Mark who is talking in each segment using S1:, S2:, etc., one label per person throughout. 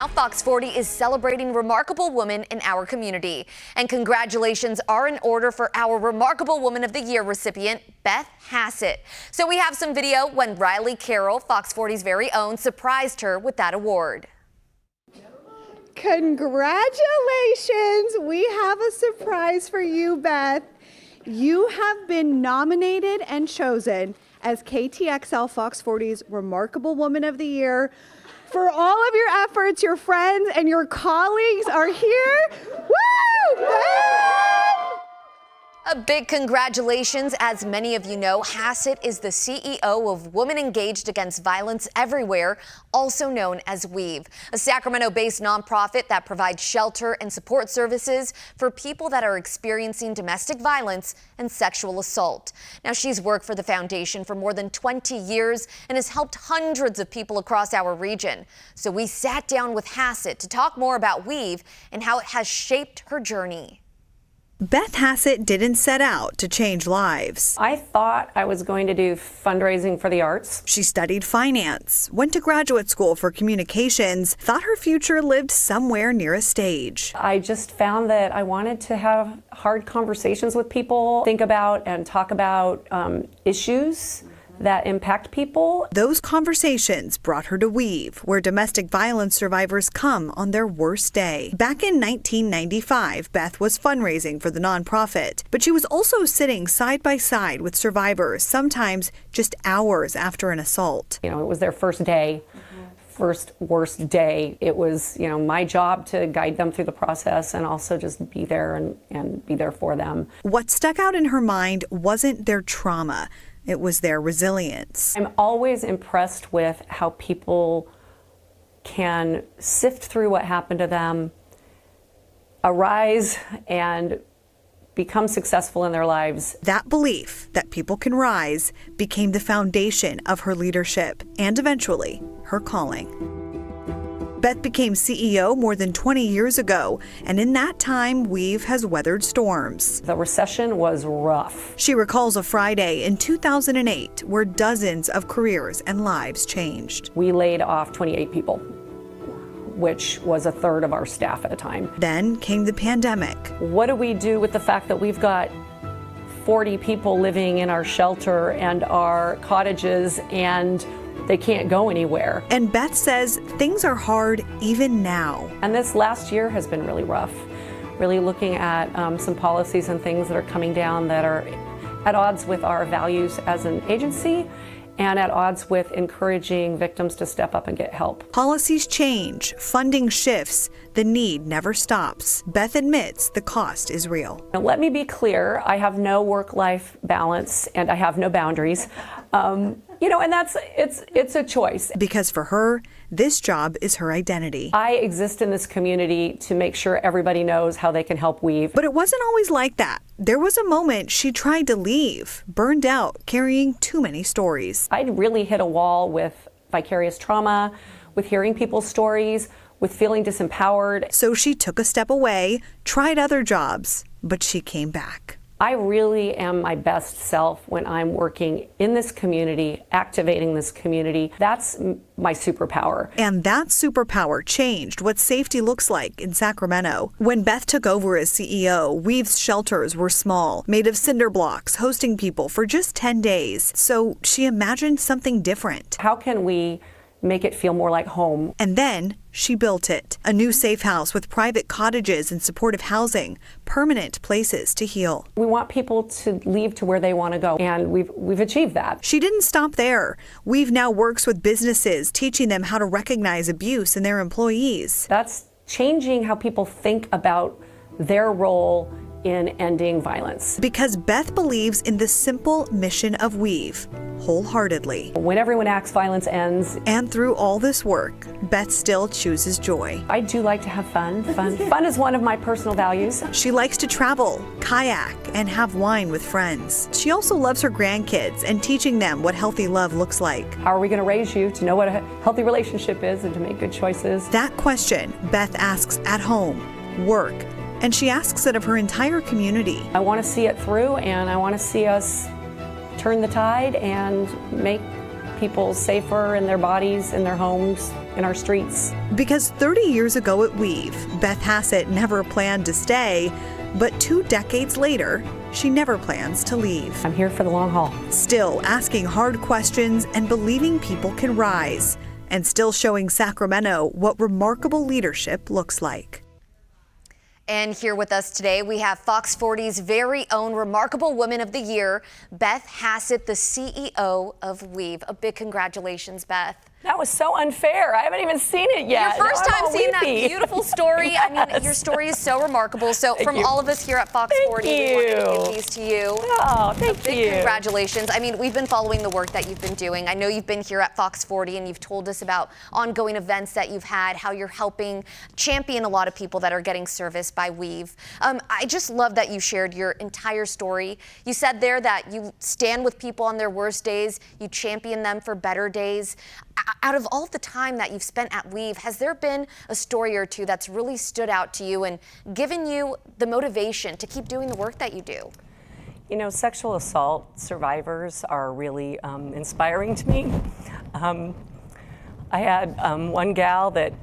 S1: Now, Fox 40 is celebrating remarkable women in our community. And congratulations are in order for our Remarkable Woman of the Year recipient, Beth Hassett. So we have some video when Riley Carroll, Fox 40's very own, surprised her with that award.
S2: Congratulations! We have a surprise for you, Beth. You have been nominated and chosen as KTXL Fox 40's Remarkable Woman of the Year. For all of your efforts, your friends and your colleagues are here. Woo!
S1: A big congratulations. As many of you know, Hassett is the CEO of Women Engaged Against Violence Everywhere, also known as WEAVE, a Sacramento-based nonprofit that provides shelter and support services for people that are experiencing domestic violence and sexual assault. Now, she's worked for the foundation for more than 20 years and has helped hundreds of people across our region. So we sat down with Hassett to talk more about WEAVE and how it has shaped her journey.
S3: Beth Hassett didn't set out to change lives.
S4: I thought I was going to do fundraising for the arts.
S3: She studied finance, went to graduate school for communications, thought her future lived somewhere near a stage.
S4: I just found that I wanted to have hard conversations with people, think about and talk about issues that impact people.
S3: Those conversations brought her to WEAVE, where domestic violence survivors come on their worst day. Back in 1995, Beth was fundraising for the nonprofit, but she was also sitting side by side with survivors, sometimes just hours after an assault.
S4: You know, it was their first day. First worst day. It was, my job to guide them through the process and also just be there and be there for them.
S3: What stuck out in her mind wasn't their trauma. It was their resilience.
S4: I'm always impressed with how people can sift through what happened to them, arise, and become successful in their lives.
S3: That belief that people can rise became the foundation of her leadership and eventually her calling. Beth became CEO more than 20 years ago, and in that time, WEAVE has weathered storms.
S4: The recession was rough.
S3: She recalls a Friday in 2008 where dozens of careers and lives changed.
S4: We laid off 28 people, which was a third of our staff at the time.
S3: Then came the pandemic.
S4: What do we do with the fact that we've got 40 people living in our shelter and our cottages and they can't go anywhere?
S3: And Beth says things are hard even now.
S4: And this last year has been really rough. Really looking at some policies and things that are coming down that are at odds with our values as an agency and at odds with encouraging victims to step up and get help.
S3: Policies change, funding shifts, the need never stops. Beth admits the cost is real.
S4: Now, let me be clear, I have no work-life balance and I have no boundaries. And it's a choice.
S3: Because for her, this job is her identity.
S4: I exist in this community to make sure everybody knows how they can help WEAVE.
S3: But it wasn't always like that. There was a moment she tried to leave, burned out, carrying too many stories.
S4: I really hit a wall with vicarious trauma, with hearing people's stories, with feeling disempowered.
S3: So she took a step away, tried other jobs, but she came back.
S4: I really am my best self when I'm working in this community, activating this community. That's my superpower.
S3: And that superpower changed what safety looks like in Sacramento. When Beth took over as CEO, WEAVE's shelters were small, made of cinder blocks, hosting people for just 10 days. So she imagined something different.
S4: How can we make it feel more like home?
S3: And then she built it. A new safe house with private cottages and supportive housing, permanent places to heal.
S4: We want people to leave to where they want to go, and we've achieved that.
S3: She didn't stop there. WEAVE now works with businesses, teaching them how to recognize abuse in their employees.
S4: That's changing how people think about their role in ending violence.
S3: Because Beth believes in the simple mission of WEAVE wholeheartedly.
S4: When everyone acts, violence ends.
S3: And through all this work, Beth still chooses joy.
S4: I do like to have fun. Fun is one of my personal values.
S3: She likes to travel, kayak, and have wine with friends. She also loves her grandkids and teaching them what healthy love looks like.
S4: How are we going to raise you to know what a healthy relationship is and to make good choices?
S3: That question Beth asks at home, work, and she asks it of her entire community.
S4: I want to see it through, and I want to see us turn the tide and make people safer in their bodies, in their homes, in our streets.
S3: Because 30 years ago at Weave, Beth Hassett never planned to stay, but 2 decades later, she never plans to leave.
S4: I'm here for the long haul.
S3: Still asking hard questions and believing people can rise, and still showing Sacramento what remarkable leadership looks like.
S1: And here with us today, we have Fox 40's very own Remarkable Woman of the Year, Beth Hassett, the CEO of Weave. A big congratulations, Beth.
S4: That was so unfair. I haven't even seen it yet.
S1: Your first
S4: Now I'm
S1: time
S4: all
S1: seeing that
S4: weepy.
S1: beautiful story.
S4: Yes.
S1: I mean, your story is so remarkable. So from
S4: you.
S1: all of us here at Fox
S4: Thank
S1: 40, we wanted to
S4: you.
S1: give these to you.
S4: Oh, thank
S1: Big
S4: you.
S1: congratulations. I mean, we've been following the work that you've been doing. I know you've been here at Fox 40 and you've told us about ongoing events that you've had, how you're helping champion a lot of people that are getting serviced by Weave. I just love that you shared your entire story. You said there that you stand with people on their worst days, you champion them for better days. Out of all the time that you've spent at Weave, has there been a story or two that's really stood out to you and given you the motivation to keep doing the work that you do?
S4: You know, sexual assault survivors are really inspiring to me. I had one gal that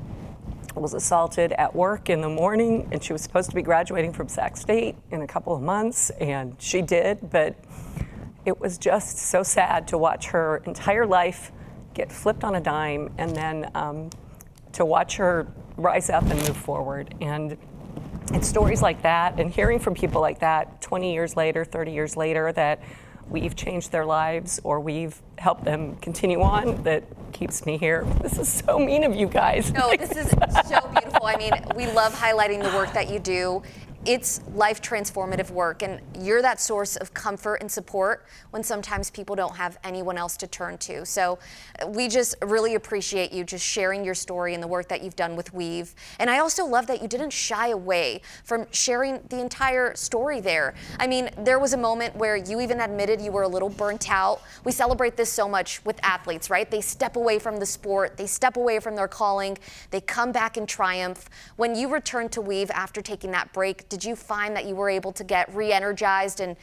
S4: was assaulted at work in the morning, and she was supposed to be graduating from Sac State in a couple of months, and she did, but it was just so sad to watch her entire life get flipped on a dime, and then to watch her rise up and move forward. And it's stories like that and hearing from people like that 20 years later, 30 years later, that we've changed their lives or we've helped them continue on, that keeps me here. This is so mean of you guys.
S1: No, this is so beautiful. I mean, we love highlighting the work that you do. It's life transformative work, and you're that source of comfort and support when sometimes people don't have anyone else to turn to. So we just really appreciate you just sharing your story and the work that you've done with Weave. And I also love that you didn't shy away from sharing the entire story there. I mean, there was a moment where you even admitted you were a little burnt out. We celebrate this so much with athletes, right? They step away from the sport, they step away from their calling, they come back in triumph. When you returned to Weave after taking that break, did you find that you were able to get re-energized and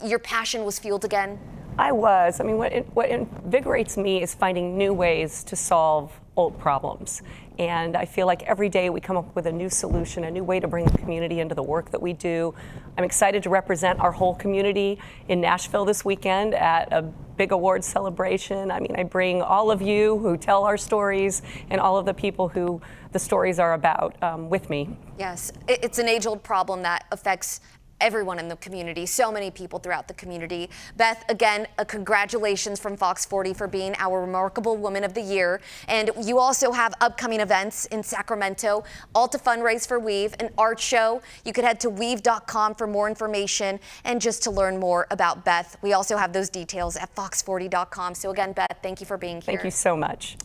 S1: your passion was fueled again?
S4: I was. I mean, what invigorates me is finding new ways to solve old problems. And I feel like every day we come up with a new solution, a new way to bring the community into the work that we do. I'm excited to represent our whole community in Nashville this weekend at a big awards celebration. I mean, I bring all of you who tell our stories and all of the people who the stories are about with me.
S1: Yes, it's an age-old problem that affects everyone in the community, so many people throughout the community. Beth, again, a congratulations from Fox 40 for being our Remarkable Woman of the Year. And you also have upcoming events in Sacramento, all to fundraise for Weave, an art show. You could head to weave.com for more information and just to learn more about Beth. We also have those details at fox40.com. So again, Beth, thank you for being here.
S4: Thank you so much.